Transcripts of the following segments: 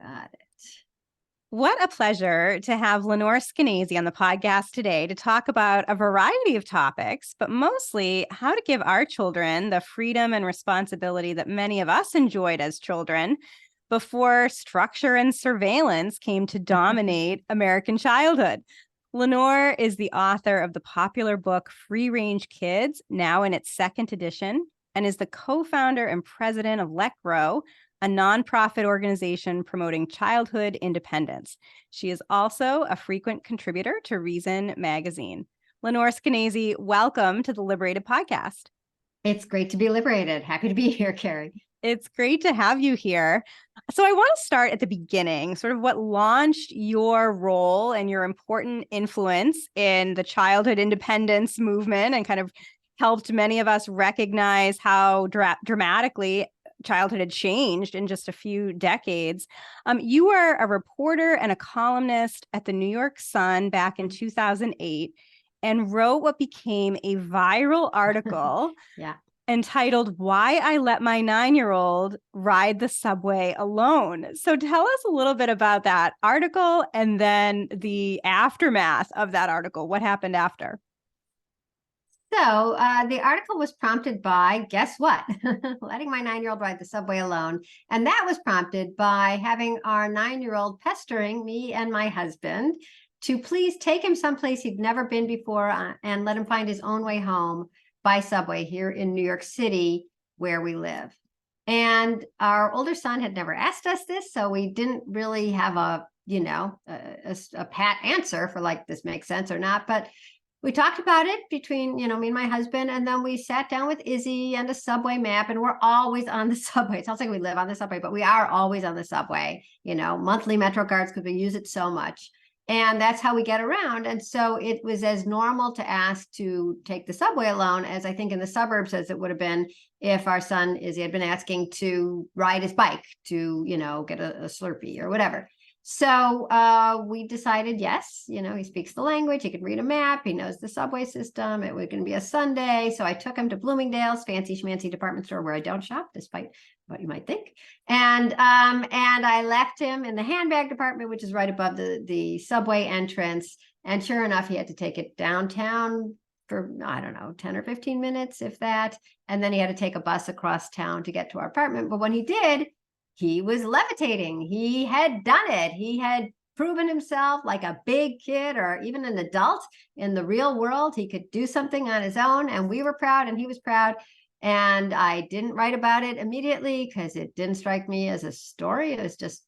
Got it. What a pleasure to have Lenore Skenazy on the podcast today to talk about a variety of topics, but mostly how to give our children the freedom and responsibility that many of us enjoyed as children before structure and surveillance came to dominate American childhood. Lenore is the author of the popular book Free Range Kids, now in its second edition, and is the co-founder and president of Let Grow, a nonprofit organization promoting childhood independence. She is also a frequent contributor to Reason magazine. Lenore Skenazy, welcome to the Liberated Podcast. It's great to be liberated. Happy to be here, Carrie. It's great to have you here. So I want to start at the beginning, sort of what launched your role and your important influence in the childhood independence movement and kind of helped many of us recognize how dramatically childhood had changed in just a few decades. You were a reporter and a columnist at the New York Sun back in 2008 and wrote what became a viral article entitled Why I Let My 9-Year-Old Ride the Subway Alone. So tell us a little bit about that article and then the aftermath of that article. What happened after? So the article was prompted by, guess what? Letting my 9-year-old ride the subway alone. And that was prompted by having our 9-year-old pestering me and my husband to please take him someplace he'd never been before and let him find his own way home by subway here in New York City, where we live. And our older son had never asked us this, so we didn't really have a pat answer for like, this makes sense or not. But we talked about it between, me and my husband, and then we sat down with Izzy and a subway map, and we're always on the subway. It sounds like we live on the subway, but we are always on the subway, monthly Metro cards because we use it so much. And that's how we get around. And so it was as normal to ask to take the subway alone as I think in the suburbs as it would have been if our son Izzy had been asking to ride his bike to, get a Slurpee or whatever. So we decided, yes, he speaks the language, he can read a map, he knows the subway system, it was going to be a Sunday. So I took him to Bloomingdale's, fancy schmancy department store where I don't shop, despite what you might think. And I left him in the handbag department, which is right above the subway entrance. And sure enough, he had to take it downtown for, 10 or 15 minutes, if that. And then he had to take a bus across town to get to our apartment. But when he did, he was levitating. He had done it. He had proven himself like a big kid or even an adult in the real world. He could do something on his own, and we were proud and he was proud. And I didn't write about it immediately because it didn't strike me as a story. It was just,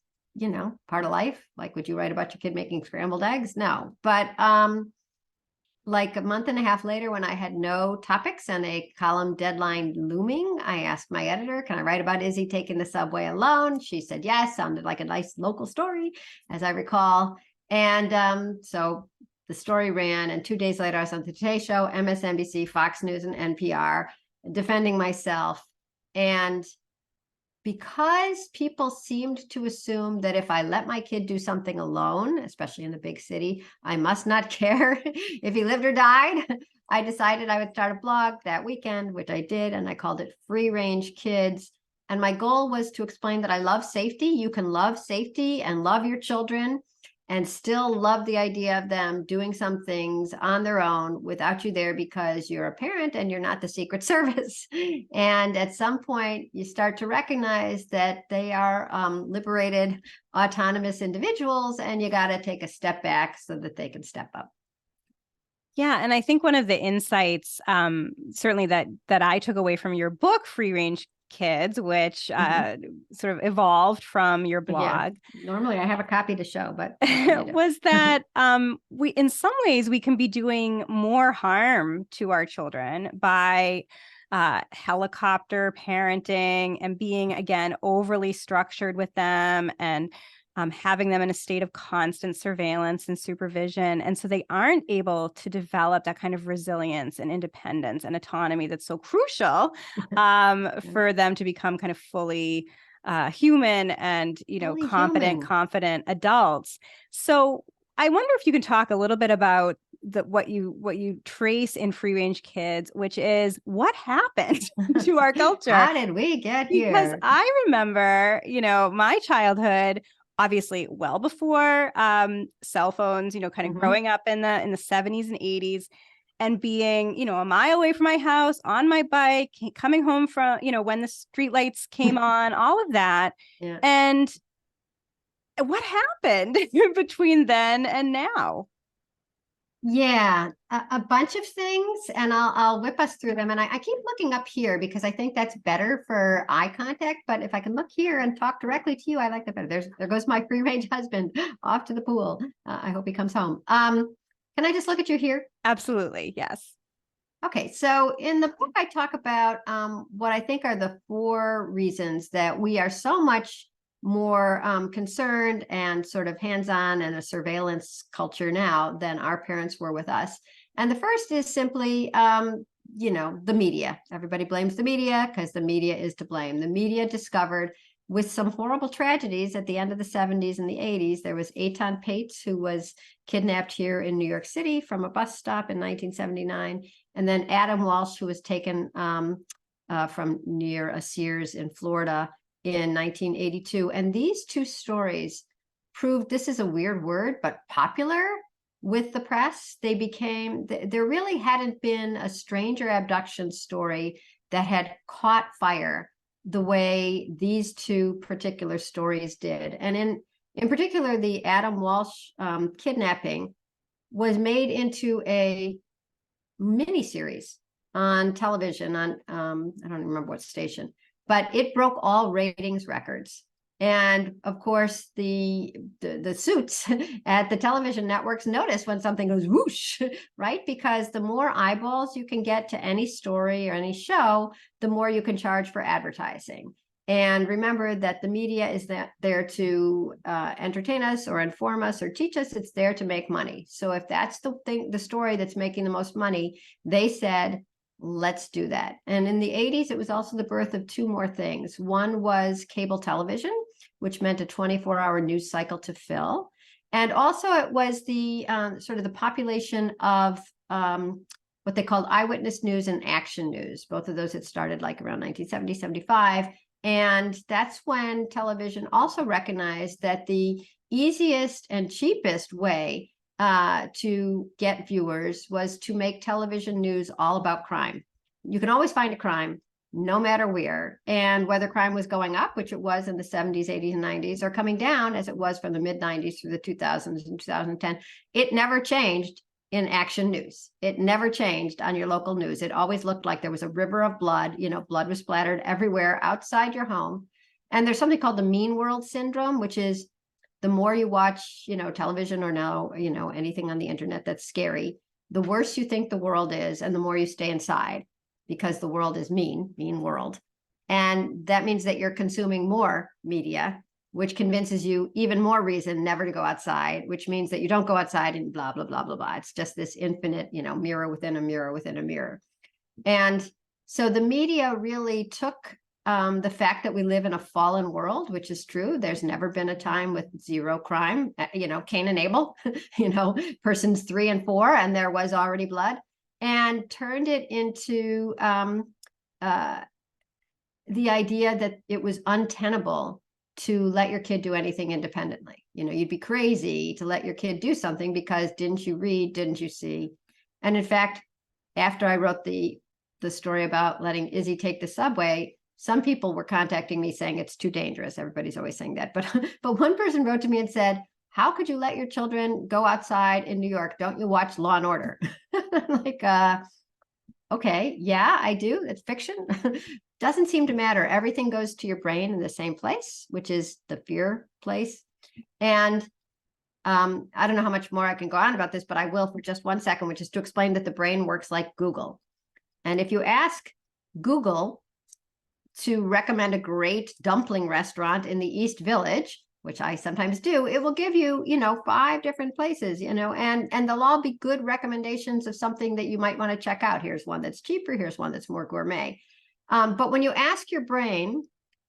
part of life. Like, would you write about your kid making scrambled eggs? No. But like a month and a half later, when I had no topics and a column deadline looming, I asked my editor, can I write about Izzy taking the subway alone? She said yes. Sounded like a nice local story, as I recall. And so the story ran, and 2 days later, I was on the Today Show, MSNBC, Fox News, and NPR, defending myself. And because people seemed to assume that if I let my kid do something alone, especially in the big city, I must not care if he lived or died, I decided I would start a blog that weekend, which I did, and I called it Free Range Kids. And my goal was to explain that I love safety. You can love safety and love your children and still love the idea of them doing some things on their own without you there because you're a parent and you're not the Secret Service. And at some point, you start to recognize that they are liberated, autonomous individuals, and you got to take a step back so that they can step up. Yeah, and I think one of the insights, certainly that I took away from your book, Free Range Kids, which sort of evolved from your blog. Yeah. Normally I have a copy to show, but was that we, in some ways, we can be doing more harm to our children by helicopter parenting and being, again, overly structured with them and having them in a state of constant surveillance and supervision. And so they aren't able to develop that kind of resilience and independence and autonomy that's so crucial for them to become kind of fully human and, fully competent, confident adults. So I wonder if you could talk a little bit about what you trace in Free Range Kids, which is what happened to our culture. How did we get here? Because I remember, my childhood obviously well before cell phones, kind of growing up in the 70s and 80s, and being, a mile away from my house on my bike, coming home from, when the streetlights came on, all of that. Yeah. And what happened between then and now? Yeah, a bunch of things, and I'll whip us through them. And I keep looking up here because I think that's better for eye contact. But if I can look here and talk directly to you, I like that better. There goes my free range husband off to the pool. I hope he comes home. Can I just look at you here? Absolutely, yes. Okay, so in the book, I talk about what I think are the 4 reasons that we are so much more concerned and sort of hands-on and a surveillance culture now than our parents were with us. And the first is simply, the media. Everybody blames the media because the media is to blame. The media discovered, with some horrible tragedies at the end of the 70s and the 80s, there was Eitan Pates, who was kidnapped here in New York City from a bus stop in 1979. And then Adam Walsh, who was taken from near a Sears in Florida in 1982. And these 2 stories proved, this is a weird word, but popular with the press. They became, there really hadn't been a stranger abduction story that had caught fire the way these 2 particular stories did. And in particular, the Adam Walsh kidnapping was made into a miniseries on television on I don't remember what station, but it broke all ratings records. And of course, the suits at the television networks notice when something goes whoosh, right? Because the more eyeballs you can get to any story or any show, the more you can charge for advertising. And remember that the media is there to entertain us or inform us or teach us. It's there to make money. So if that's the story that's making the most money, they said, let's do that. And in the 80s, it was also the birth of 2 more things. One was cable television, which meant a 24-hour news cycle to fill. And also it was the sort of the population of what they called eyewitness news and action news. Both of those had started like around 1970, 75. And that's when television also recognized that the easiest and cheapest way to get viewers was to make television news all about crime. You can always find a crime, no matter where. And whether crime was going up, which it was in the 70s, 80s, and 90s, or coming down, as it was from the mid-90s through the 2000s and 2010, it never changed in action news. It never changed on your local news. It always looked like there was a river of blood. Blood was splattered everywhere outside your home. And there's something called the mean world syndrome, which is the more you watch, television or now, anything on the internet that's scary, the worse you think the world is, and the more you stay inside because the world is mean world. And that means that you're consuming more media, which convinces you even more reason never to go outside, which means that you don't go outside and blah, blah, blah, blah, blah. It's just this infinite, mirror within a mirror within a mirror. And so the media really took the fact that we live in a fallen world, which is true. There's never been a time with 0 crime, Cain and Abel, persons 3 and 4, and there was already blood, and turned it into the idea that it was untenable to let your kid do anything independently. You'd be crazy to let your kid do something because didn't you read, didn't you see? And in fact, after I wrote the story about letting Izzy take the subway, some people were contacting me saying it's too dangerous. Everybody's always saying that. But one person wrote to me and said, how could you let your children go outside in New York? Don't you watch Law and Order? Like, okay, yeah, I do. It's fiction. Doesn't seem to matter. Everything goes to your brain in the same place, which is the fear place. And I don't know how much more I can go on about this, but I will for just 1 second, which is to explain that the brain works like Google. And if you ask Google to recommend a great dumpling restaurant in the East Village, which I sometimes do, it will give you, 5 different places, and they'll all be good recommendations of something that you might want to check out. Here's one that's cheaper. Here's one that's more gourmet. But when you ask your brain,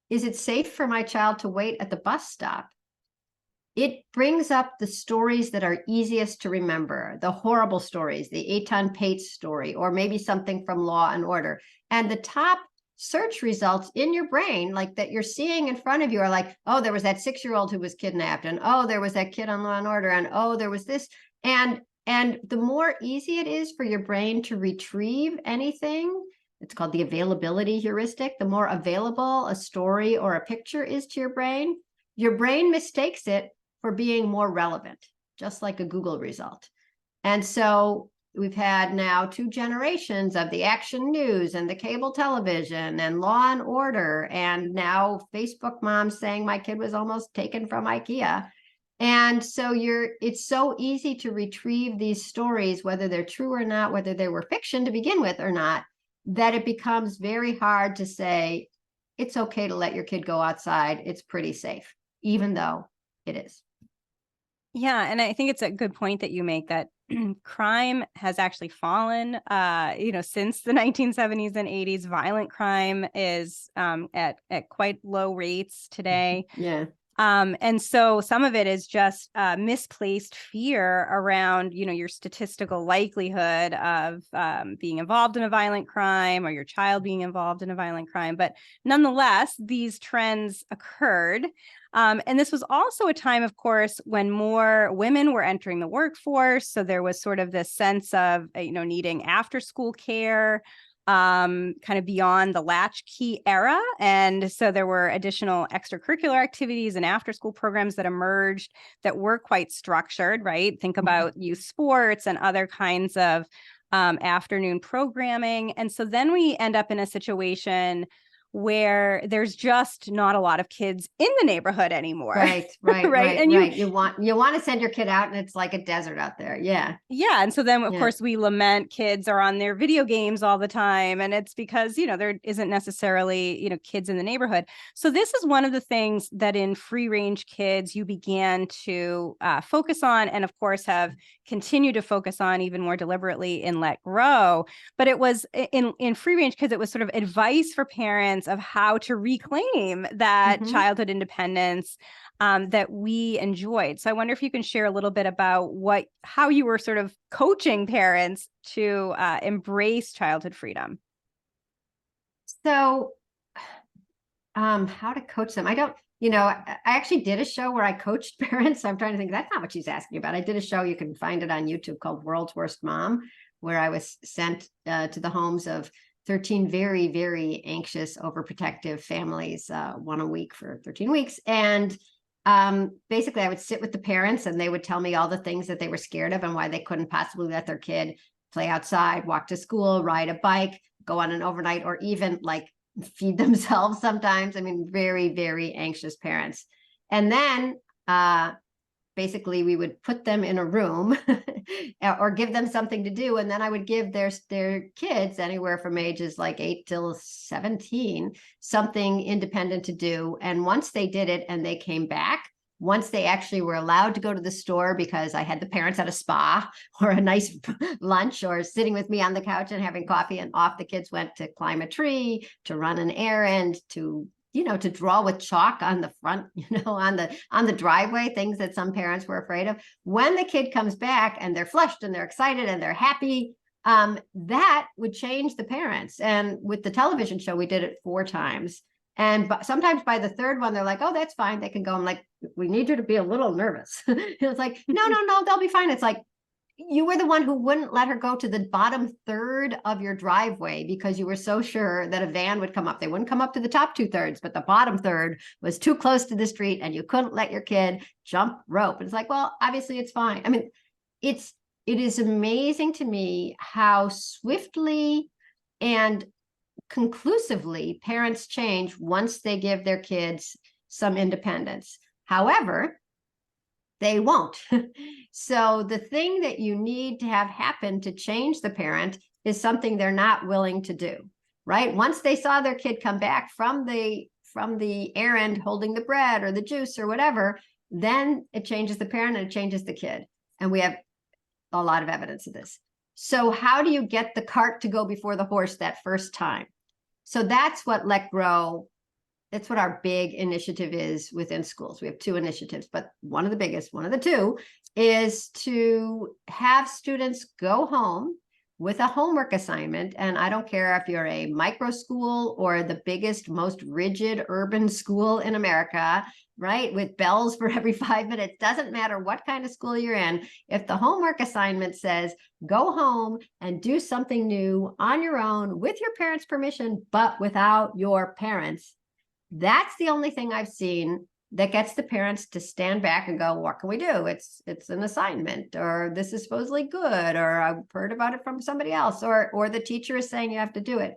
is it safe for my child to wait at the bus stop? It brings up the stories that are easiest to remember, the horrible stories, the Eitan Pates story, or maybe something from Law and Order. And the top search results in your brain, like that you're seeing in front of you, are like, oh, there was that 6-year-old who was kidnapped, and oh, there was that kid on Law and Order, and oh, there was this. And the more easy it is for your brain to retrieve anything, it's called the availability heuristic. The more available a story or a picture is to your brain mistakes it for being more relevant, just like a Google result. And so we've had now 2 generations of the action news and the cable television and Law and Order, and now Facebook moms saying my kid was almost taken from IKEA. And so it's so easy to retrieve these stories, whether they're true or not, whether they were fiction to begin with or not, that it becomes very hard to say, it's okay to let your kid go outside. It's pretty safe, even though it is. Yeah, and I think it's a good point that you make, that crime has actually fallen, since the 1970s and 80s. Violent crime is at quite low rates today. Yeah. And so some of it is just misplaced fear around, your statistical likelihood of being involved in a violent crime, or your child being involved in a violent crime. But nonetheless, these trends occurred. And this was also a time, of course, when more women were entering the workforce. So there was sort of this sense of, needing after school care, kind of beyond the latchkey era. And so there were additional extracurricular activities and after school programs that emerged that were quite structured, right? Think about youth sports and other kinds of afternoon programming. And so then we end up in a situation where there's just not a lot of kids in the neighborhood anymore. Right. And you want to send your kid out and it's like a desert out there. Yeah. And so then, of course, we lament kids are on their video games all the time. And it's because, there isn't necessarily, kids in the neighborhood. So this is one of the things that in free range kids you began to focus on, and of course have continued to focus on even more deliberately in Let Grow. But it was in free range kids, it was sort of advice for parents of how to reclaim that childhood independence that we enjoyed. So I wonder if you can share a little bit about how you were sort of coaching parents to embrace childhood freedom. So, how to coach them? I actually did a show where I coached parents. I'm trying to think, that's not what she's asking about. I did a show, you can find it on YouTube, called World's Worst Mom, where I was sent to the homes of 13 very, very anxious, overprotective families, 1 a week for 13 weeks. And basically I would sit with the parents and they would tell me all the things that they were scared of and why they couldn't possibly let their kid play outside, walk to school, ride a bike, go on an overnight, or even like feed themselves sometimes. I mean, very, very anxious parents. And then basically we would put them in a room or give them something to do. And then I would give their kids, anywhere from ages like 8 till 17, something independent to do. And once they did it and they came back, once they actually were allowed to go to the store, because I had the parents at a spa or a nice lunch, or sitting with me on the couch and having coffee, and off the kids went to climb a tree, to run an errand, to draw with chalk on the front, on the driveway, things that some parents were afraid of. When the kid comes back and they're flushed and they're excited and they're happy, that would change the parents. And with the television show, we did it 4 times. And sometimes by the 3rd one, they're like, oh, that's fine. They can go. I'm like, we need you to be a little nervous. It's like, no, they'll be fine. It's like, you were the one who wouldn't let her go to the bottom 1/3 of your driveway because you were so sure that a van would come up. They wouldn't come up to the top 2/3, but the bottom 1/3 was too close to the street and you couldn't let your kid jump rope. And it's like, well, obviously it's fine. I mean, it is amazing to me how swiftly and conclusively parents change once they give their kids some independence. However, they won't. So the thing that you need to have happen to change the parent is something they're not willing to do, right? Once they saw their kid come back from the errand holding the bread or the juice or whatever, then it changes the parent and it changes the kid. And we have a lot of evidence of this. So how do you get the cart to go before the horse that first time? So that's what Let Grow, that's what our big initiative is within schools. We have 2 initiatives, but one of the biggest, one of the 2, is to have students go home with a homework assignment. And I don't care if you're a micro school or the biggest, most rigid urban school in America, right? With bells for every 5 minutes, doesn't matter what kind of school you're in. If the homework assignment says, go home and do something new on your own with your parents' permission, but without your parents, that's the only thing I've seen that gets the parents to stand back and go, what can we do? It's an assignment, or this is supposedly good, or I've heard about it from somebody else, or the teacher is saying you have to do it.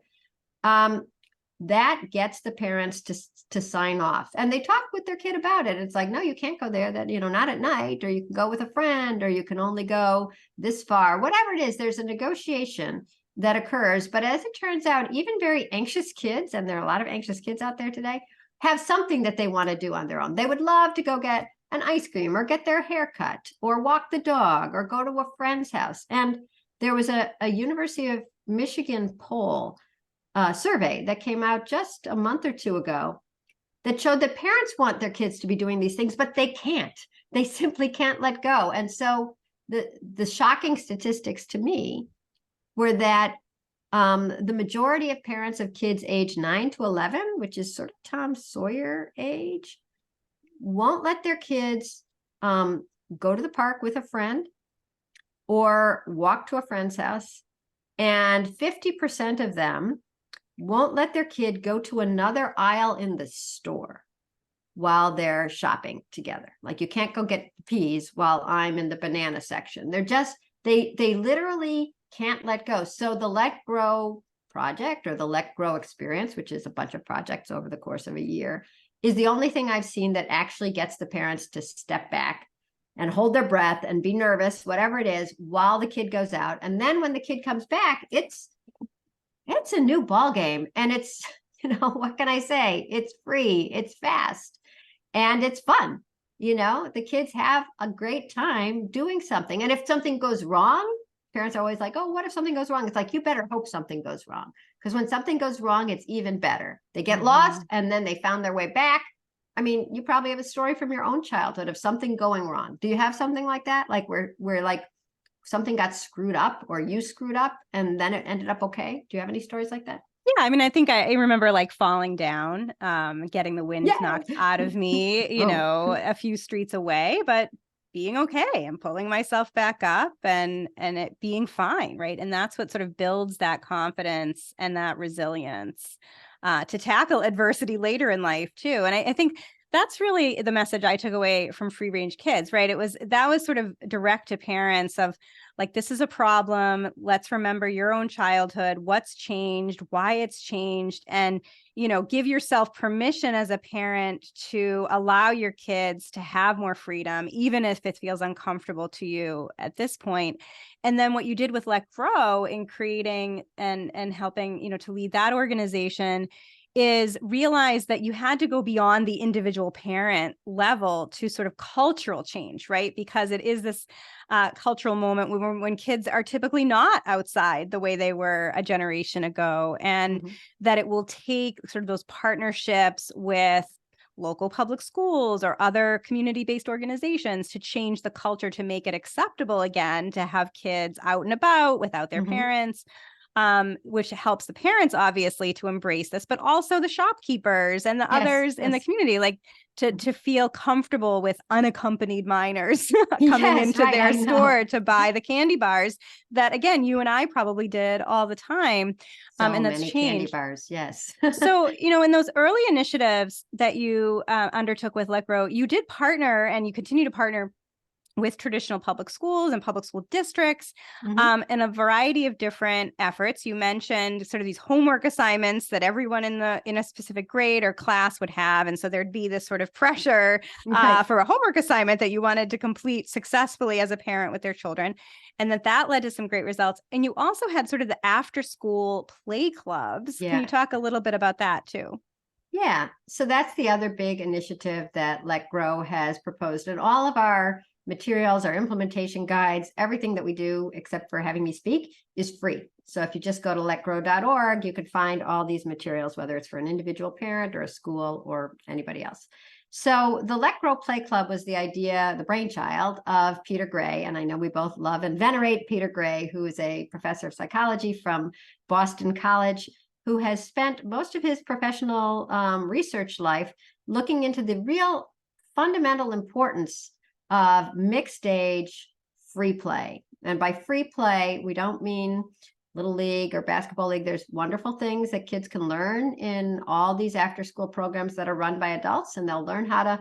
That gets the parents to sign off, and they talk with their kid about it. It's like, no, you can't go there, that, not at night, or you can go with a friend, or you can only go this far, whatever it is. There's a negotiation that occurs. But as it turns out, even very anxious kids, and there are a lot of anxious kids out there today, have something that they want to do on their own. They would love to go get an ice cream, or get their hair cut, or walk the dog, or go to a friend's house. And there was a University of Michigan poll survey that came out just a month or two ago that showed that parents want their kids to be doing these things, but they can't. They simply can't let go. And so the shocking statistics to me were that the majority of parents of kids age 9 to 11, which is sort of Tom Sawyer age, won't let their kids go to the park with a friend or walk to a friend's house. And 50% of them won't let their kid go to another aisle in the store while they're shopping together. Like, you can't go get peas while I'm in the banana section. They're just, they literally can't let go. So the Let Grow project, or the Let Grow experience, which is a bunch of projects over the course of a year, is the only thing I've seen that actually gets the parents to step back and hold their breath and be nervous, whatever it is, while the kid goes out. And then when the kid comes back, it's a new ball game. And it's, what can I say? It's free, it's fast, and it's fun. The kids have a great time doing something. And if something goes wrong, parents are always like, oh, what if something goes wrong? It's like, you better hope something goes wrong, because when something goes wrong, it's even better. They get lost, and then they found their way back. I mean, you probably have a story from your own childhood of something going wrong. Do you have something like that? Like where like something got screwed up, or you screwed up and then it ended up okay? Do you have any stories like that? Yeah, I mean, I think I remember like falling down, getting the wind knocked out of me, a few streets away, but being okay and pulling myself back up, and it being fine, right? And that's what sort of builds that confidence and that resilience to tackle adversity later in life too. And I think that's really the message I took away from Free Range Kids, right? That was sort of direct to parents of like, this is a problem. Let's remember your own childhood, what's changed, why it's changed, and, give yourself permission as a parent to allow your kids to have more freedom, even if it feels uncomfortable to you at this point. And then what you did with Let Grow in creating and helping, to lead that organization is realize that you had to go beyond the individual parent level to sort of cultural change, right? Because it is this cultural moment when kids are typically not outside the way they were a generation ago, and that it will take sort of those partnerships with local public schools or other community-based organizations to change the culture, to make it acceptable again to have kids out and about without their parents. Which helps the parents, obviously, to embrace this, but also the shopkeepers and the others in the community, like to feel comfortable with unaccompanied minors coming into their store to buy the candy bars that, again, you and I probably did all the time. And that's many changed. Candy bars, yes. So, in those early initiatives that you undertook with Let Grow, you did partner, and you continue to partner with traditional public schools and public school districts, and a variety of different efforts. You mentioned sort of these homework assignments that everyone in a specific grade or class would have. And so thered be this sort of pressure for a homework assignment that you wanted to complete successfully as a parent with their children. And that led to some great results. And you also had sort of the after school play clubs. Can you talk a little bit about that too? Yeah. So that's the other big initiative that Let Grow has proposed. And all of our materials, our implementation guides, everything that we do, except for having me speak, is free. So if you just go to letgrow.org, you can find all these materials, whether it's for an individual parent or a school or anybody else. So the Let Grow Play Club was the idea, the brainchild of Peter Gray. And I know we both love and venerate Peter Gray, who is a professor of psychology from Boston College, who has spent most of his professional research life looking into the real fundamental importance of mixed age free play. And by free play, we don't mean Little League or basketball league. There's wonderful things that kids can learn in all these after school programs that are run by adults, and they'll learn how to,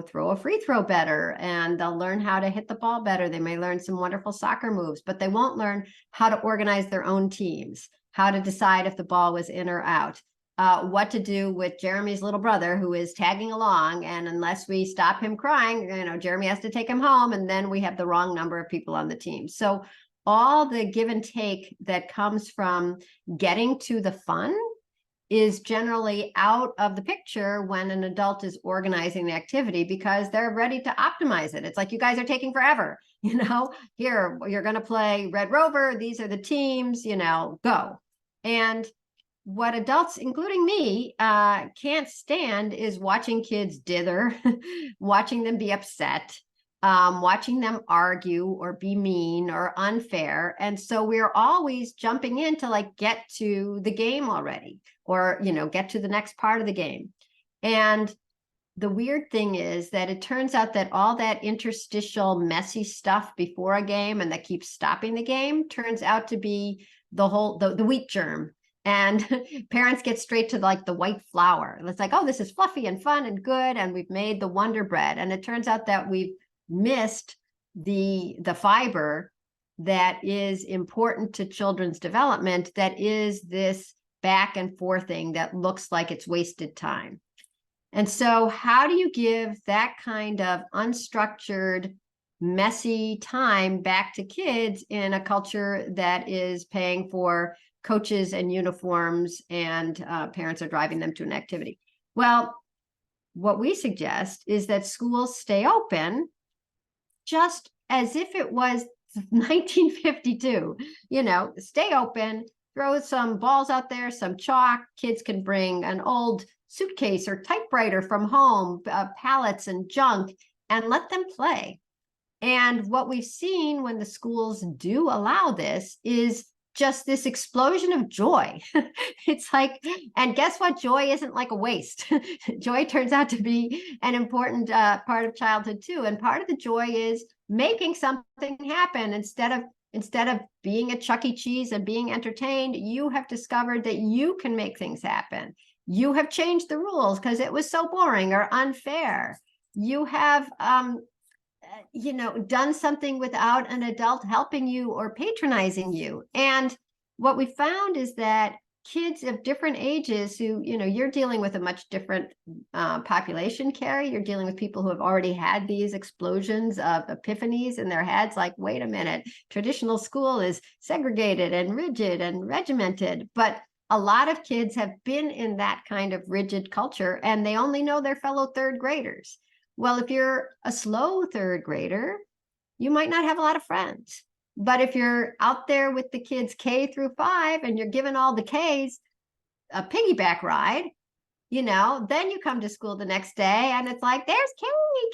throw a free throw better, and they'll learn how to hit the ball better. They may learn some wonderful soccer moves, but they won't learn how to organize their own teams, how to decide if the ball was in or out, what to do with Jeremy's little brother who is tagging along. And unless we stop him crying, Jeremy has to take him home, and then we have the wrong number of people on the team. So all the give and take that comes from getting to the fun is generally out of the picture when an adult is organizing the activity, because they're ready to optimize it. It's like, you guys are taking forever, here, you're going to play Red Rover. These are the teams, go. And what adults, including me, can't stand is watching kids dither, watching them be upset, watching them argue or be mean or unfair. And so we're always jumping in to get to the game already, or, get to the next part of the game. And the weird thing is that it turns out that all that interstitial messy stuff before a game and that keeps stopping the game turns out to be the wheat germ. And parents get straight to the white flour. It's like, oh, this is fluffy and fun and good, and we've made the Wonder Bread. And it turns out that we've missed the fiber that is important to children's development, that is this back and forthing that looks like it's wasted time. And so how do you give that kind of unstructured, messy time back to kids in a culture that is paying for coaches and uniforms, and parents are driving them to an activity? Well, what we suggest is that schools stay open just as if it was 1952, stay open, throw some balls out there, some chalk. Kids can bring an old suitcase or typewriter from home, pallets and junk, and let them play. And what we've seen when the schools do allow this is just this explosion of joy. It's like, and guess what? Joy isn't like a waste. Joy turns out to be an important part of childhood too. And part of the joy is making something happen. Instead of being at Chuck E. Cheese and being entertained, you have discovered that you can make things happen. You have changed the rules because it was so boring or unfair. You have done something without an adult helping you or patronizing you. And what we found is that kids of different ages who, you're dealing with a much different population, Carrie. You're dealing with people who have already had these explosions of epiphanies in their heads, like, wait a minute, traditional school is segregated and rigid and regimented. But a lot of kids have been in that kind of rigid culture, and they only know their fellow third graders. Well, if you're a slow third grader, you might not have a lot of friends. But if you're out there with the kids K through 5 and you're giving all the Ks a piggyback ride, then you come to school the next day and it's like, there's K, I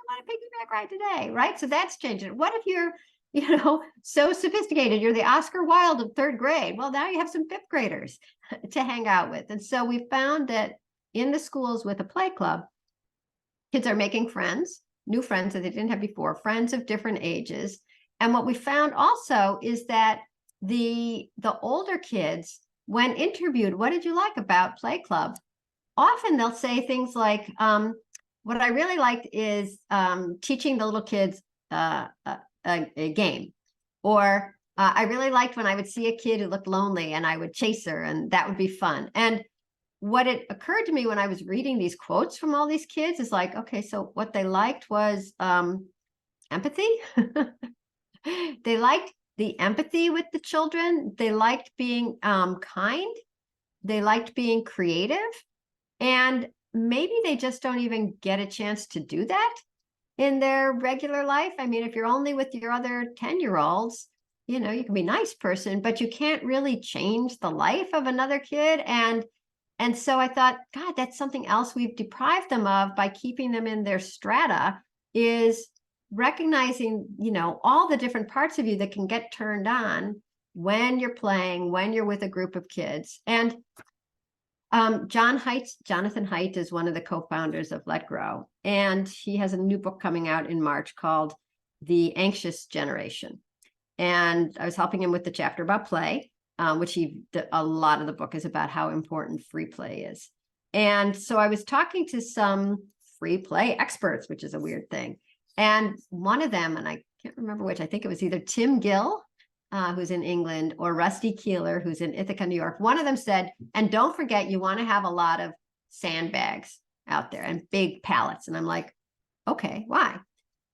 want a piggyback ride today, right? So that's changing. What if you're, so sophisticated, you're the Oscar Wilde of third grade? Well, now you have some fifth graders to hang out with. And so we found that in the schools with a play club, kids are making friends, new friends that they didn't have before, friends of different ages. And what we found also is that the older kids, when interviewed, what did you like about play club? Often they'll say things like, what I really liked is teaching the little kids a game. Or I really liked when I would see a kid who looked lonely and I would chase her, and that would be fun. And what it occurred to me when I was reading these quotes from all these kids is like, okay, so what they liked was empathy. They liked the empathy with the children. They liked being kind. They liked being creative. And maybe they just don't even get a chance to do that in their regular life. I mean, if you're only with your other 10-year-olds, you can be a nice person, but you can't really change the life of another kid. And And so I thought, God, that's something else we've deprived them of by keeping them in their strata, is recognizing, all the different parts of you that can get turned on when you're playing, when you're with a group of kids. And Jonathan Haidt is one of the co-founders of Let Grow, and he has a new book coming out in March called The Anxious Generation. And I was helping him with the chapter about play, which a lot of the book is about how important free play is. And so I was talking to some free play experts, which is a weird thing. And one of them, and I can't remember which, I think it was either Tim Gill, who's in England, or Rusty Keeler, who's in Ithaca, New York. One of them said, and don't forget, you want to have a lot of sandbags out there and big pallets. And I'm like, okay, why?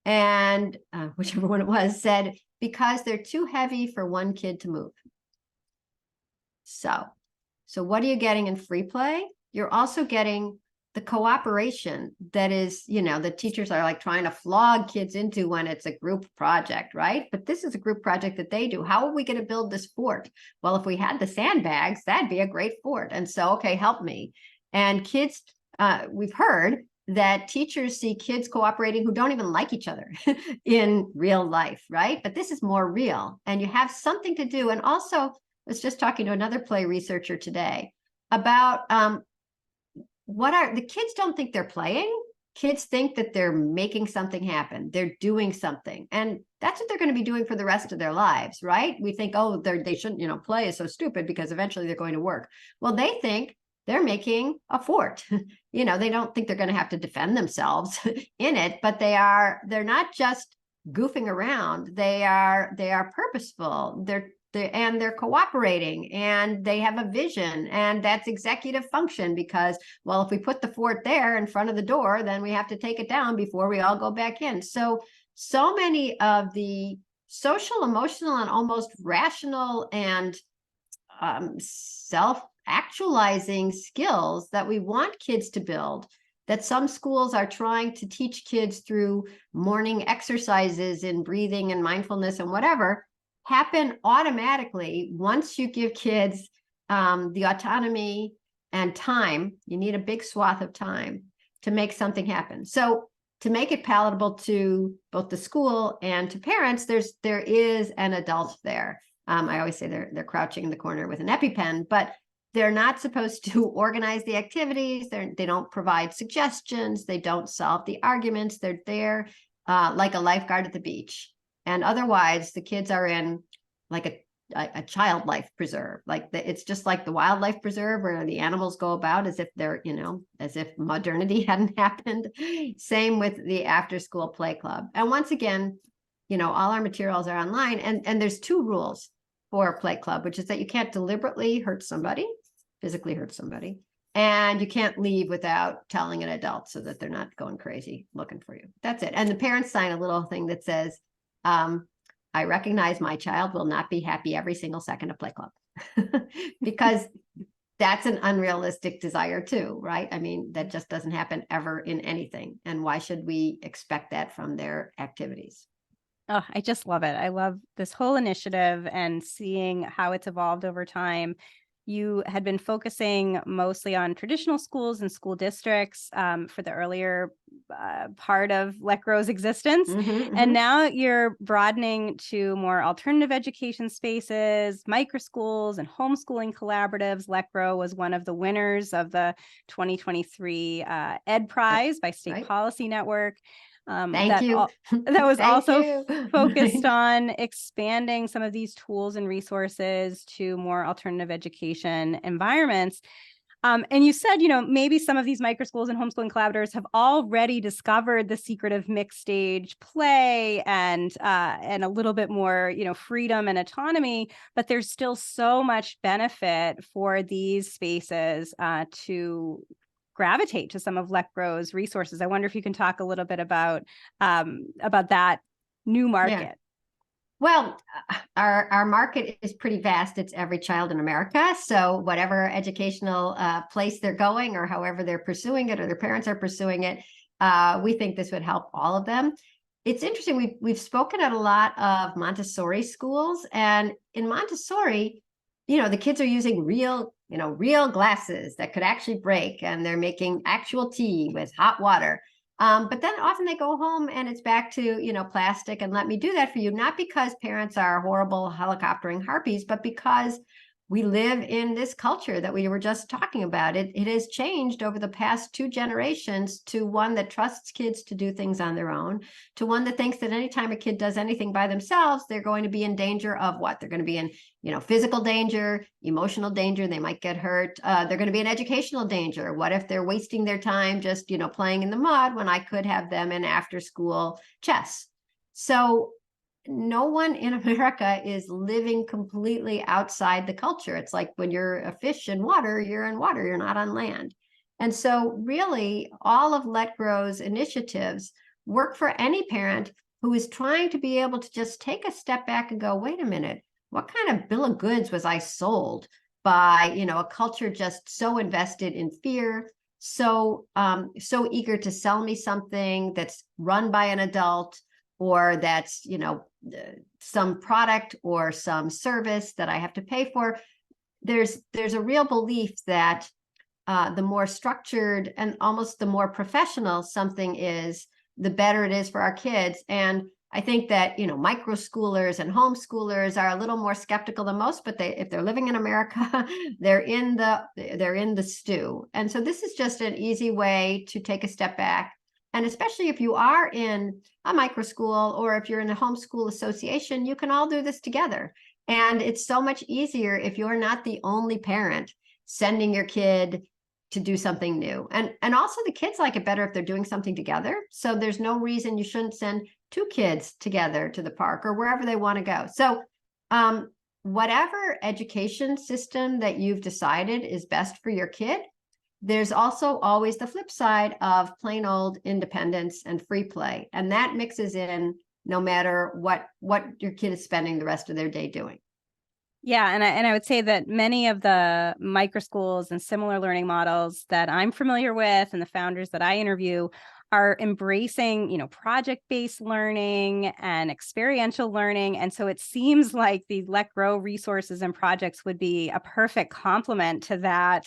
And whichever one it was said, because they're too heavy for one kid to move. So what are you getting in free play? You're also getting the cooperation that is, the teachers are like trying to flog kids into when it's a group project, right? But this is a group project that they do. How are we going to build this fort? Well, if we had the sandbags, that'd be a great fort. And so, okay, help me. And kids, we've heard that teachers see kids cooperating who don't even like each other in real life, right? But this is more real, and you have something to do. And also, I was just talking to another play researcher today about the kids don't think they're playing. Kids think that they're making something happen. They're doing something. And that's what they're going to be doing for the rest of their lives, right? We think, oh, they shouldn't, play is so stupid because eventually they're going to work. Well, they think they're making a fort. They don't think they're going to have to defend themselves in it, but they're not just goofing around. They are purposeful. They're cooperating, and they have a vision, and that's executive function, because, well, if we put the fort there in front of the door, then we have to take it down before we all go back in. So many of the social, emotional, and almost rational and self-actualizing skills that we want kids to build, that some schools are trying to teach kids through morning exercises in breathing and mindfulness and whatever, happen automatically once you give kids the autonomy and time. You need a big swath of time to make something happen. So to make it palatable to both the school and to parents, there is an adult there. I always say they're crouching in the corner with an EpiPen, but they're not supposed to organize the activities. They don't provide suggestions. They don't solve the arguments. They're there like a lifeguard at the beach. And otherwise, the kids are in like a child life preserve. It's just like the wildlife preserve where the animals go about as if they're, as if modernity hadn't happened. Same with the after school play club. And once again, all our materials are online. And there's two rules for a play club, which is that you can't deliberately hurt somebody, physically hurt somebody, and you can't leave without telling an adult so that they're not going crazy looking for you. That's it. And the parents sign a little thing that says, I recognize my child will not be happy every single second of play club, because that's an unrealistic desire too, right? I mean, that just doesn't happen ever in anything. And why should we expect that from their activities? Oh, I just love it. I love this whole initiative and seeing how it's evolved over time. You had been focusing mostly on traditional schools and school districts for the earlier part of Let Grow's existence. And now you're broadening to more alternative education spaces, microschools, and homeschooling collaboratives. Let Grow was one of the winners of the 2023 Ed Prize by State Policy Network. Thank you. That was also focused on expanding some of these tools and resources to more alternative education environments. And you said, maybe some of these microschools and homeschooling collaborators have already discovered the secret of mixed stage play and a little bit more, freedom and autonomy, but there's still so much benefit for these spaces to gravitate to some of Let Grow's resources. I wonder if you can talk a little bit about that new market. Yeah. Well, our market is pretty vast. It's every child in America. So whatever educational place they're going, or however they're pursuing it, or their parents are pursuing it, we think this would help all of them. It's interesting. We've spoken at a lot of Montessori schools, and in Montessori, the kids are using real real glasses that could actually break, and they're making actual tea with hot water. But then often they go home and it's back to, plastic and let me do that for you. Not because parents are horrible helicoptering harpies, but because we live in this culture that we were just talking about. It has changed over the past 2 generations to one that trusts kids to do things on their own, to one that thinks that anytime a kid does anything by themselves, they're going to be in danger of what? They're going to be in, physical danger, emotional danger. They might get hurt. They're going to be in educational danger. What if they're wasting their time just, playing in the mud when I could have them in after school chess? So no one in America is living completely outside the culture. It's like when you're a fish in water, you're not on land. And so really all of Let Grow's initiatives work for any parent who is trying to be able to just take a step back and go, wait a minute, what kind of bill of goods was I sold by, a culture just so invested in fear, so eager to sell me something that's run by an adult, or that's, some product or some service that I have to pay for. There's a real belief that the more structured and almost the more professional something is, the better it is for our kids. And I think that, micro schoolers and homeschoolers are a little more skeptical than most, but if they're living in America, they're in the stew. And so this is just an easy way to take a step back. And especially if you are in a micro school or if you're in a homeschool association, you can all do this together. And it's so much easier if you're not the only parent sending your kid to do something new. And also the kids like it better if they're doing something together. So there's no reason you shouldn't send 2 kids together to the park or wherever they want to go. So whatever education system that you've decided is best for your kid, there's also always the flip side of plain old independence and free play. And that mixes in no matter what your kid is spending the rest of their day doing. Yeah, and I would say that many of the micro schools and similar learning models that I'm familiar with and the founders that I interview are embracing, project-based learning and experiential learning. And so it seems like the Let Grow resources and projects would be a perfect complement to that.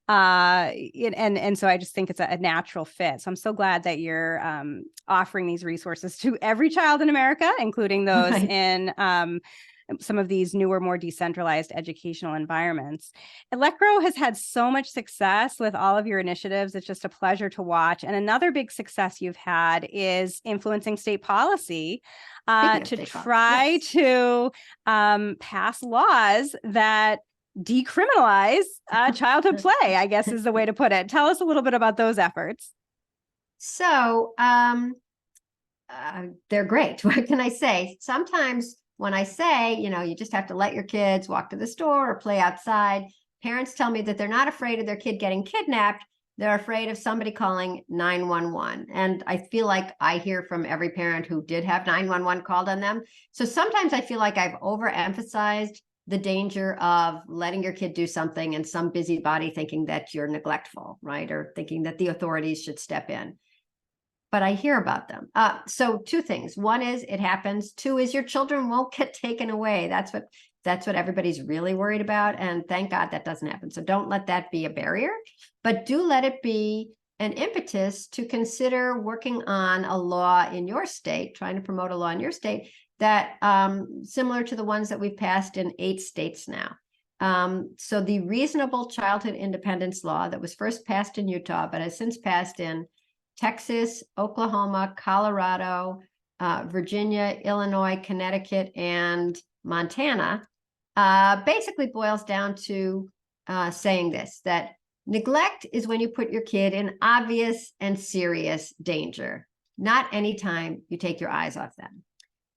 And so I just think it's a natural fit. So I'm so glad that you're offering these resources to every child in America, including those Right. in some of these newer, more decentralized educational environments. And Let Grow has had so much success with all of your initiatives. It's just a pleasure to watch. And another big success you've had is influencing state policy to try to pass laws that decriminalize childhood play, I guess is the way to put it. Tell us a little bit about those efforts. So they're great. What can I say? Sometimes when I say, you just have to let your kids walk to the store or play outside, parents tell me that they're not afraid of their kid getting kidnapped. They're afraid of somebody calling 911. And I feel like I hear from every parent who did have 911 called on them. So sometimes I feel like I've overemphasized the danger of letting your kid do something and some busybody thinking that you're neglectful, right? Or thinking that the authorities should step in. But I hear about them. So 2 things. One is it happens. 2 is your children won't get taken away. That's what everybody's really worried about. And thank God that doesn't happen. So don't let that be a barrier, but do let it be an impetus to consider working on a law in your state, trying to promote a law in your state that similar to the ones that we've passed in 8 states now. So the Reasonable Childhood Independence Law that was first passed in Utah, but has since passed in Texas, Oklahoma, Colorado, Virginia, Illinois, Connecticut, and Montana, basically boils down to saying this, that neglect is when you put your kid in obvious and serious danger, not anytime you take your eyes off them.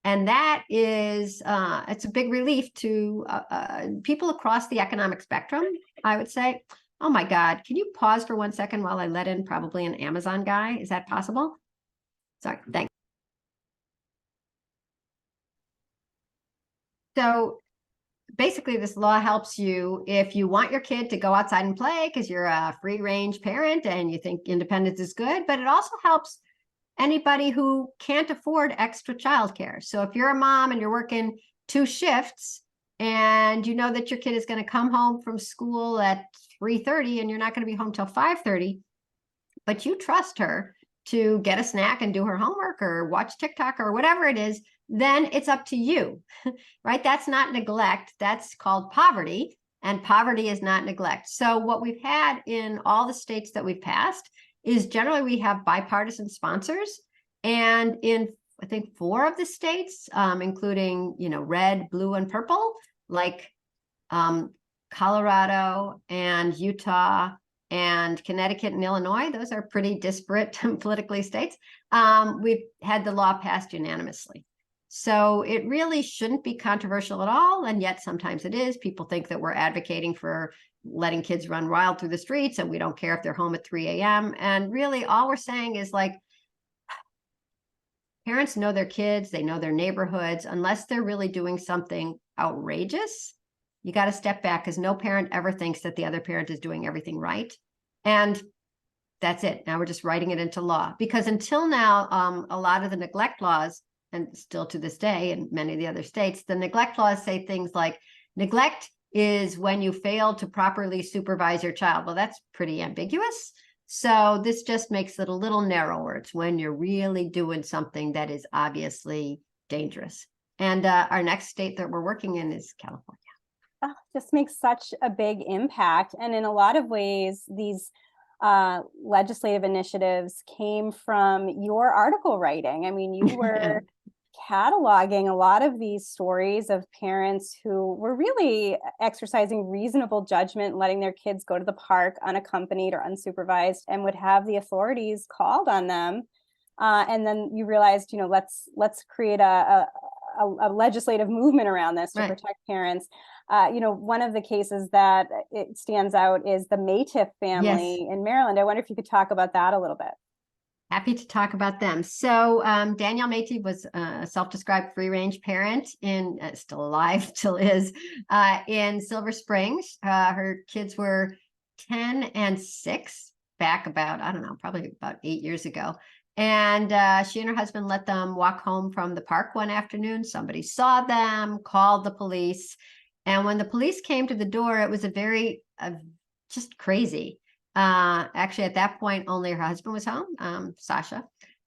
And that is, it's a big relief to people across the economic spectrum, I would say. Oh my God, can you pause for 1 second while I let in probably an Amazon guy? Is that possible? Sorry, thanks. So basically this law helps you if you want your kid to go outside and play because you're a free range parent and you think independence is good, but it also helps anybody who can't afford extra childcare. So if you're a mom and you're working 2 shifts and you know that your kid is going to come home from school at 3:30 and you're not going to be home till 5:30, but you trust her to get a snack and do her homework or watch TikTok or whatever it is, then it's up to you, right? That's not neglect. That's called poverty, and poverty is not neglect. So what we've had in all the states that we've passed is generally we have bipartisan sponsors, and in I think 4 of the states, including red, blue, and purple, like Colorado and Utah and Connecticut and Illinois, those are pretty disparate politically states. We've had the law passed unanimously. So it really shouldn't be controversial at all. And yet sometimes it is. People think that we're advocating for letting kids run wild through the streets and we don't care if they're home at 3 a.m. And really all we're saying is like, parents know their kids, they know their neighborhoods. Unless they're really doing something outrageous, you got to step back, because no parent ever thinks that the other parent is doing everything right. And that's it. Now we're just writing it into law, because until now, a lot of the neglect laws, and still to this day in many of the other states, the neglect laws say things like neglect is when you fail to properly supervise your child. Well, that's pretty ambiguous. So this just makes it a little narrower. It's when you're really doing something that is obviously dangerous. And our next state that we're working in is California. Oh, just makes such a big impact. And in a lot of ways, these legislative initiatives came from your article writing. I mean, you were cataloging a lot of these stories of parents who were really exercising reasonable judgment, letting their kids go to the park unaccompanied or unsupervised, and would have the authorities called on them. And then you realized, let's create a legislative movement around this to protect parents. One of the cases that it stands out is the Maytiff family in Maryland. I wonder if you could talk about that a little bit. Happy to talk about them. So Danielle Maytiff was a self-described free-range parent still alive, still is, in Silver Springs. Her kids were 10 and 6 back about, I don't know, probably about 8 years ago. And she and her husband let them walk home from the park one afternoon. Somebody saw them, called the police. And when the police came to the door, it was just crazy. Actually, at that point, only her husband was home, Sasha.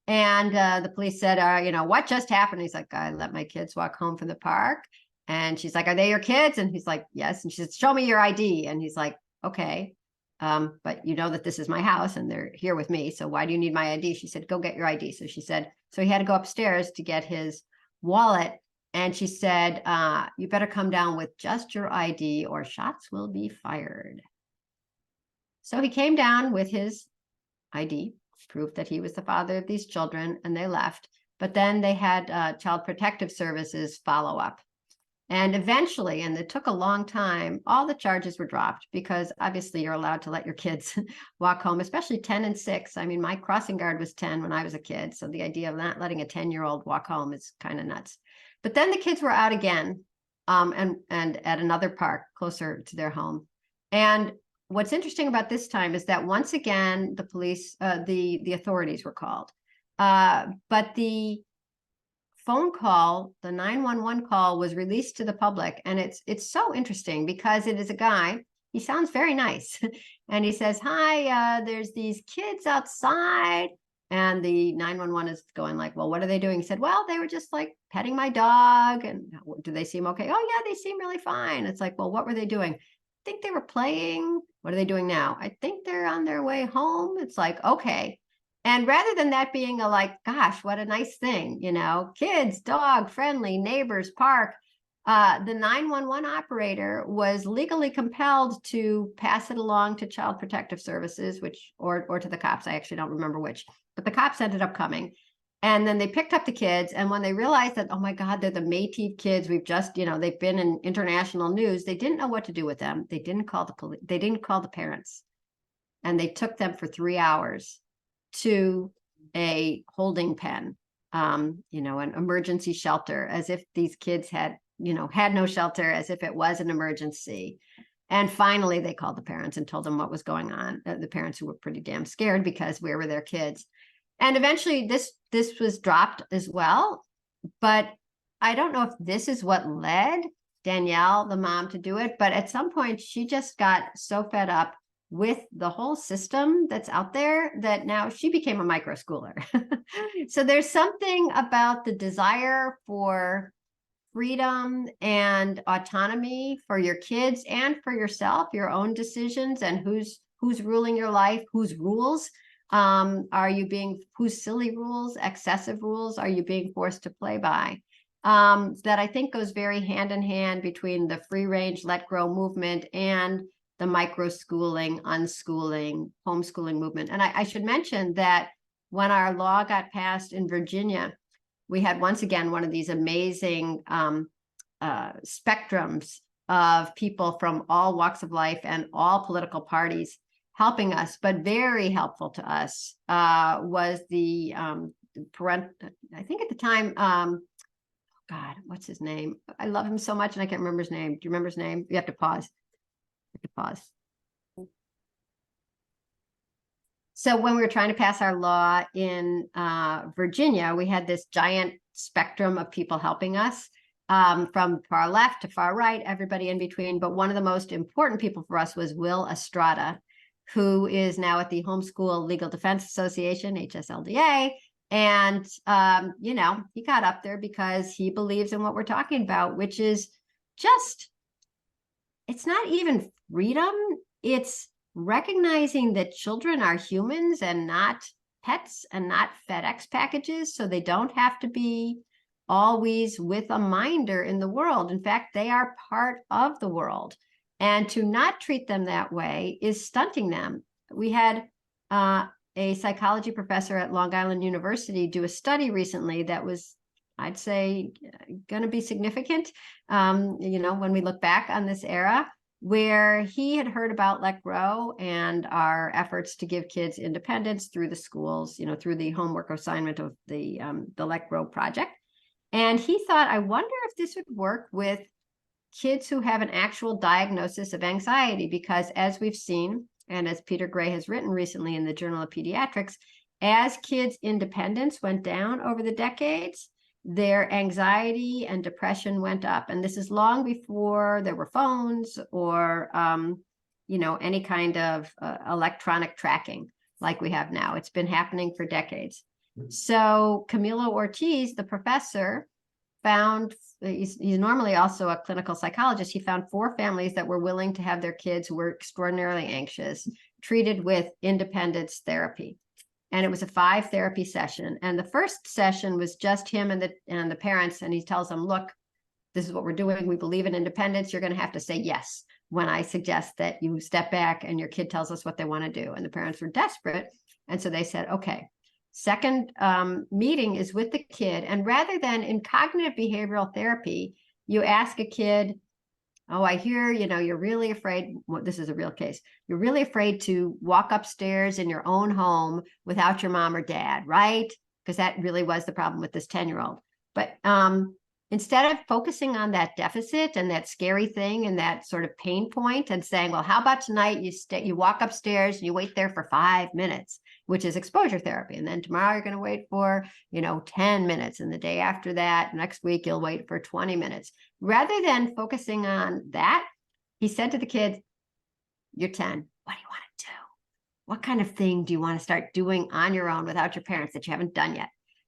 And the police said, what just happened? He's like, I let my kids walk home from the park. And she's like, are they your kids? And he's like, yes. And she said, show me your ID. And he's like, okay. But you know that this is my house and they're here with me. So why do you need my ID? She said, go get your ID. So she said, so he had to go upstairs to get his wallet. And she said, you better come down with just your ID or shots will be fired. So he came down with his ID, proof that he was the father of these children, and they left. But then they had Child Protective Services follow up. And eventually, and it took a long time, all the charges were dropped, because obviously you're allowed to let your kids walk home, especially 10 and 6. I mean, my crossing guard was 10 when I was a kid. So the idea of not letting a 10-year-old walk home is kind of nuts. But then the kids were out again, and at another park closer to their home. And what's interesting about this time is that once again, the police, the authorities were called. But the phone call, the 911 call, was released to the public. And it's so interesting because it is a guy, he sounds very nice. And he says, hi, there's these kids outside. And the 911 is going like, well, what are they doing? He said, well, they were just like petting my dog. And do they seem okay? Oh yeah, they seem really fine. It's like, well, what were they doing? I think they were playing. What are they doing now? I think they're on their way home. It's like, okay. And rather than that being a like, gosh, what a nice thing, kids, dog, friendly, neighbors, park, the 911 operator was legally compelled to pass it along to Child Protective Services, or to the cops. I actually don't remember which, but the cops ended up coming. And then they picked up the kids. And when they realized that, oh my God, they're the Maytiff kids, we've just, they've been in international news, they didn't know what to do with them. They didn't call the police. They didn't call the parents. And they took them for 3 hours to a holding pen, an emergency shelter, as if these kids had no shelter, as if it was an emergency. And finally, they called the parents and told them what was going on. The parents, who were pretty damn scared, because where were their kids? And eventually this was dropped as well. But I don't know if this is what led Danielle, the mom, to do it. But at some point, she just got so fed up with the whole system that's out there that now she became a micro schooler. So there's something about the desire for freedom and autonomy for your kids and for yourself, your own decisions, and who's ruling your life, whose rules are you being, whose silly rules, excessive rules are you being forced to play by? That I think goes very hand in hand between the free range, let grow movement and the micro schooling, unschooling, homeschooling movement. And I should mention that when our law got passed in Virginia, we had once again one of these amazing spectrums of people from all walks of life and all political parties helping us. But very helpful to us was the I think at the time, God, what's his name? I love him so much and I can't remember his name. Do you remember his name? You have to pause. So when we were trying to pass our law in Virginia, we had this giant spectrum of people helping us, from far left to far right, everybody in between. But one of the most important people for us was Will Estrada, who is now at the Homeschool Legal Defense Association, HSLDA. And, you know, he got up there because he believes in what we're talking about, which is just, it's not even freedom. It's recognizing that children are humans and not pets and not FedEx packages. So they don't have to be always with a minder in the world. In fact, they are part of the world. And to not treat them that way is stunting them. We had a psychology professor at Long Island University do a study recently that was, I'd say, going to be significant, you know, when we look back on this era, where he had heard about Let Grow and our efforts to give kids independence through the schools, you know, through the homework assignment of the Let Grow project. And he thought, I wonder if this would work with kids who have an actual diagnosis of anxiety, because as we've seen, and as Peter Gray has written recently in the Journal of Pediatrics, as kids' independence went down over the decades, their anxiety and depression went up. And this is long before there were phones or, you know, any kind of electronic tracking like we have now. It's been happening for decades. So Camilo Ortiz, the professor, found, he's normally also a clinical psychologist, he found 4 families that were willing to have their kids who were extraordinarily anxious treated with independence therapy. And it was a 5 therapy session. And the first session was just him and the parents. And he tells them, look, this is what we're doing. We believe in independence. You're going to have to say yes when I suggest that you step back and your kid tells us what they want to do. And the parents were desperate. And so they said, okay, second meeting is with the kid. And rather than in cognitive behavioral therapy, you ask a kid, oh, I hear, you know, you're really afraid. Well, this is a real case. You're really afraid to walk upstairs in your own home without your mom or dad, right? Because that really was the problem with this 10-year-old. But instead of focusing on that deficit and that scary thing and that sort of pain point and saying, well, how about tonight you walk upstairs and you wait there for 5 minutes, which is exposure therapy. And then tomorrow you're going to wait for, you know, 10 minutes. And the day after that, next week, you'll wait for 20 minutes. Rather than focusing on that, he said to the kids, you're 10. What do you want to do? What kind of thing do you want to start doing on your own without your parents that you haven't done yet?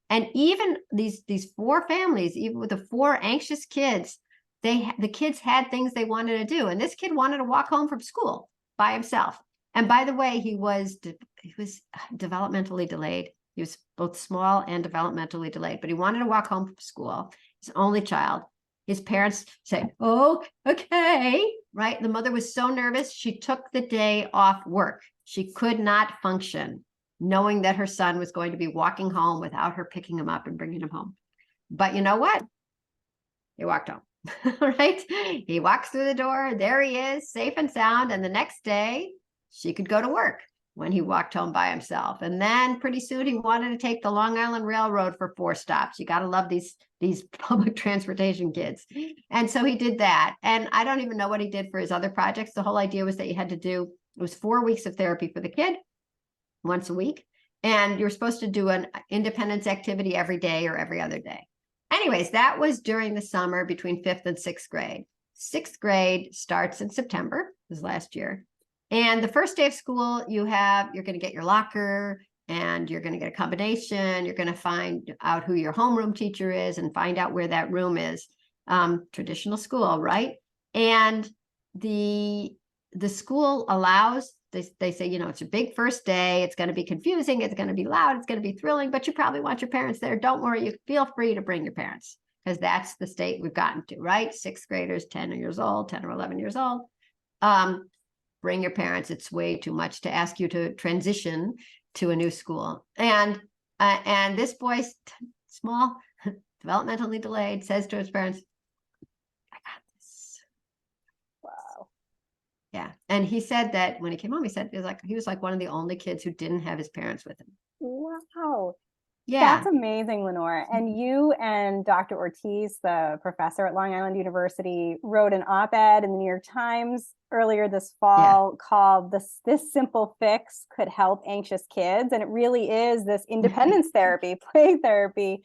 And even these 4 families, even with the 4 anxious kids, the kids had things they wanted to do. And this kid wanted to walk home from school by himself. And by the way, he was developmentally delayed. He was both small and developmentally delayed, but he wanted to walk home from school. He's an only child. His parents say, oh, okay, right? The mother was so nervous, she took the day off work. She could not function, knowing that her son was going to be walking home without her picking him up and bringing him home. But you know what? He walked home, right? He walks through the door. There he is, safe and sound. And the next day, she could go to work when he walked home by himself. And then pretty soon he wanted to take the Long Island Railroad for 4 stops. You got to love these public transportation kids. And so he did that. And I don't even know what he did for his other projects. The whole idea was that you had to do, it was 4 weeks of therapy for the kid, once a week. And you're supposed to do an independence activity every day or every other day. Anyways, that was during the summer between 5th and 6th grade. sixth grade starts in September, this last year. And the first day of school, you're going to get your locker, and you're going to get a combination. You're going to find out who your homeroom teacher is and find out where that room is. Traditional school, right? And the school allows, they say, it's a big first day. It's going to be confusing. It's going to be loud. It's going to be thrilling, but you probably want your parents there. Don't worry. You feel free to bring your parents, because that's the state we've gotten to, right? Sixth graders, 10 years old, 10 or 11 years old. Bring your parents. It's way too much to ask you to transition to a new school. And this boy, small, developmentally delayed, says to his parents, I got this. Wow. Yeah. And he said that when he came home, he said he was like one of the only kids who didn't have his parents with him. Wow. Yeah. That's amazing, Lenore. And you and Dr. Ortiz, the professor at Long Island University, wrote an op-ed in the New York Times earlier this fall called This Simple Fix Could Help Anxious Kids. And it really is this independence therapy, play therapy.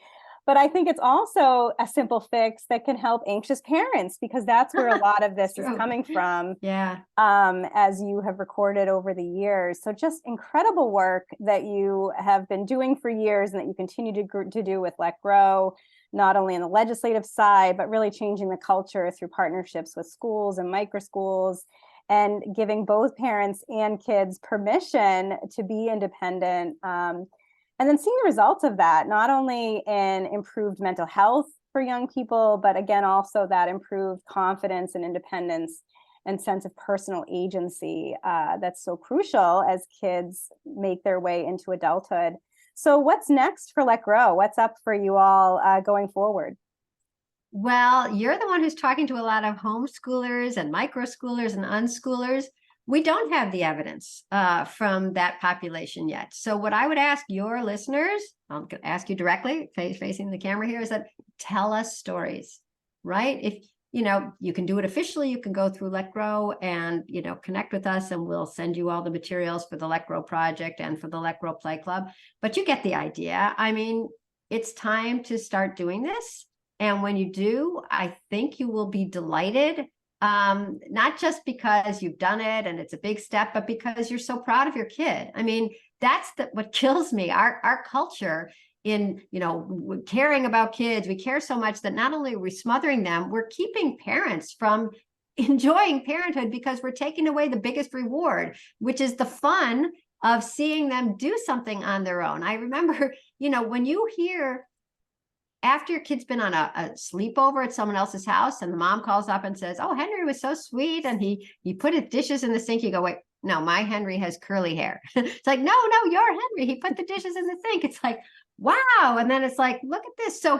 But I think it's also a simple fix that can help anxious parents, because that's where a lot of this is coming from. Yeah. As you have recorded over the years. So just incredible work that you have been doing for years and that you continue to do with Let Grow, not only on the legislative side, but really changing the culture through partnerships with schools and micro schools, and giving both parents and kids permission to be independent. And then seeing the results of that, not only in improved mental health for young people, but again, also that improved confidence and independence and sense of personal agency that's so crucial as kids make their way into adulthood. So what's next for Let Grow? What's up for you all going forward? Well, you're the one who's talking to a lot of homeschoolers and micro schoolers and unschoolers. We don't have the evidence from that population yet. So what I would ask your listeners, I'll ask you directly, facing the camera here, is that tell us stories, right? If you can do it officially, you can go through Let Grow and, connect with us, and we'll send you all the materials for the Let Grow project and for the Let Grow Play Club. But you get the idea. I mean, it's time to start doing this. And when you do, I think you will be delighted. Not just because you've done it and it's a big step, but because you're so proud of your kid. I mean, that's what kills me. Our culture in, caring about kids, we care so much that not only are we smothering them, we're keeping parents from enjoying parenthood, because we're taking away the biggest reward, which is the fun of seeing them do something on their own. I remember, when you hear, after your kid's been on a sleepover at someone else's house and the mom calls up and says, oh, Henry was so sweet and he put his dishes in the sink, you go, wait, no, my Henry has curly hair. It's like, no, you're Henry. He put the dishes in the sink. It's like, wow. And then it's like, look at this. So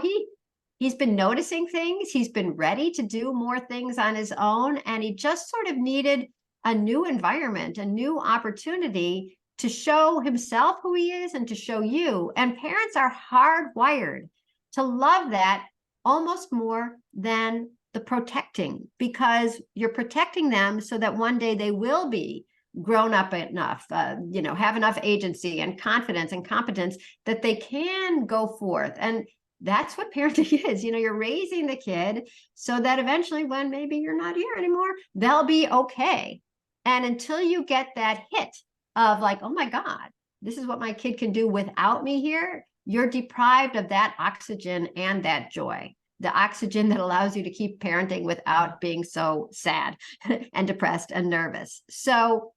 he's been noticing things. He's been ready to do more things on his own. And he just sort of needed a new environment, a new opportunity to show himself who he is and to show you. And parents are hardwired to love that almost more than the protecting, because you're protecting them so that one day they will be grown up enough, have enough agency and confidence and competence that they can go forth. And that's what parenting is. You're raising the kid so that eventually, when maybe you're not here anymore, they'll be okay. And until you get that hit of like, oh my God, this is what my kid can do without me here, you're deprived of that oxygen and that joy, the oxygen that allows you to keep parenting without being so sad and depressed and nervous. So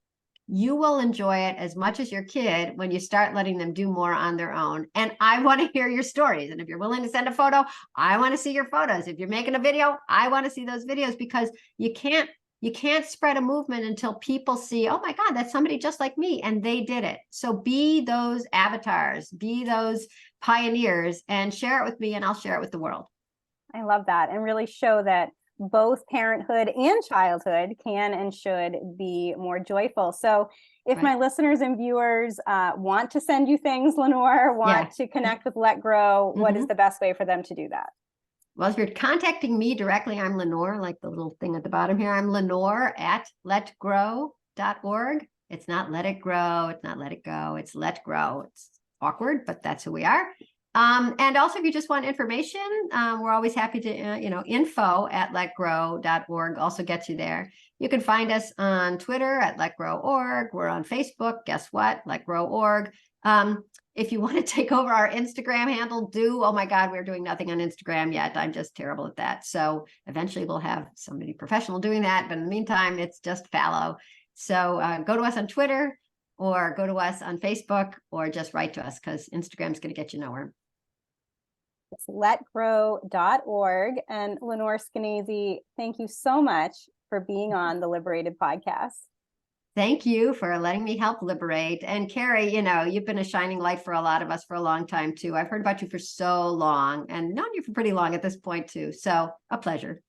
you will enjoy it as much as your kid when you start letting them do more on their own. And I want to hear your stories. And if you're willing to send a photo, I want to see your photos. If you're making a video, I want to see those videos, because you can't spread a movement until people see, oh my God, that's somebody just like me, and they did it. So be those avatars, be those pioneers, and share it with me, and I'll share it with the world. I love that, and really show that both parenthood and childhood can and should be more joyful. So if my listeners and viewers want to send you things, Lenore, want to connect with Let Grow, what is the best way for them to do that? Well, if you're contacting me directly, I'm Lenore, like the little thing at the bottom here. I'm Lenore at letgrow.org. It's not let it grow. It's not let it go. It's let grow. It's awkward, but that's who we are. And also, if you just want information, we're always happy to, info@letgrow.org also gets you there. You can find us on Twitter @letgrow.org. We're on Facebook. Guess what? Letgrow.org. If you want to take over our Instagram handle, do. Oh my God, we're doing nothing on Instagram yet. I'm just terrible at that. So eventually we'll have somebody professional doing that. But in the meantime, it's just fallow. So go to us on Twitter or go to us on Facebook or just write to us because Instagram's going to get you nowhere. It's letgrow.org. And Lenore Skenazy, thank you so much for being on the Liberated podcast. Thank you for letting me help liberate. And Carrie, you've been a shining light for a lot of us for a long time too. I've heard about you for so long and known you for pretty long at this point too. So a pleasure.